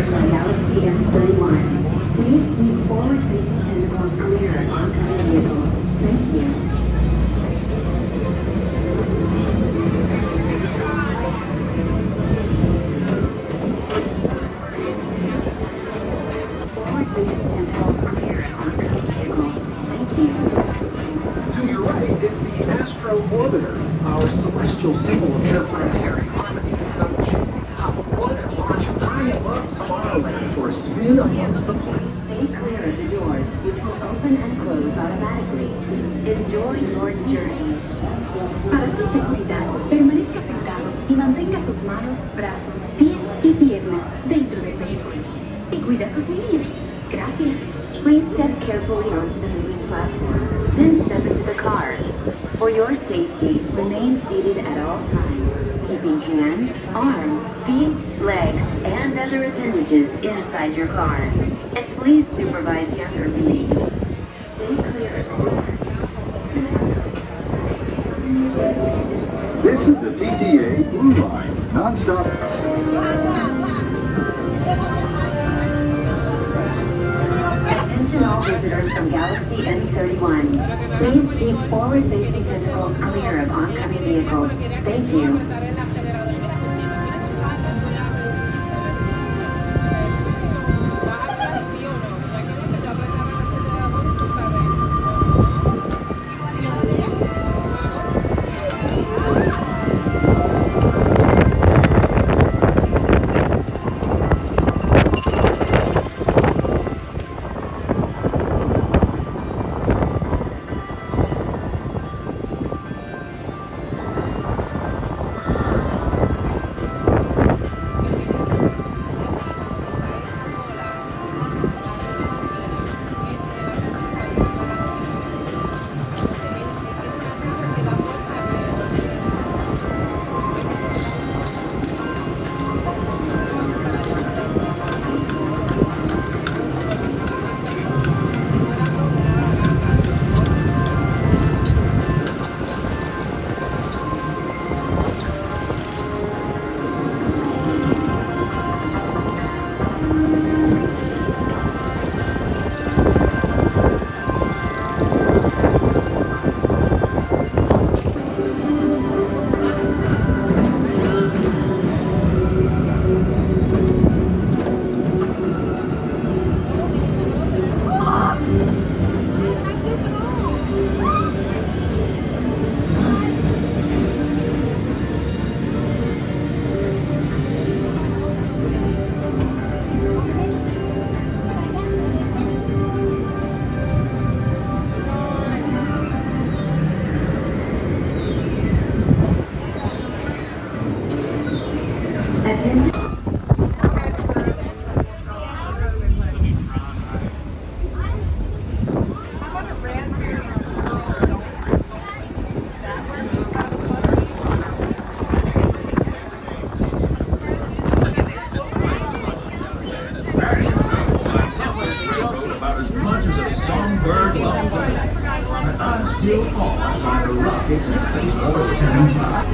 visitors on Galaxy M31. Please keep forward-facing tentacles clear of oncoming vehicles. Thank you. Forward-facing tentacles clear of oncoming vehicles. Thank you. To your right is the Astro Orbiter, our celestial symbol of interplanetary harmony and fellowship. Hop aboard and launch high above Tomorrowland for a spin amongst the planets. Stay clear of the doors, which will open and close automatically. Enjoy your journey. Para su seguridad, permanezca sentado y mantenga sus manos, brazos, pies y piernas dentro del vehículo. Y cuida a sus niños. Gracias. Please step carefully onto the moving platform, then step into the car. For your safety, remain seated at all times, keeping hands, arms, feet, legs, and other appendages inside your car. And please supervise younger beings. Stay clear of the doors. This is the TTA Blue Line, non-stop. Attention all visitors from Galaxy M31. Please keep forward-facing tentacles clear of oncoming vehicles. Thank you. Still fall by the rockets and Space Force 10.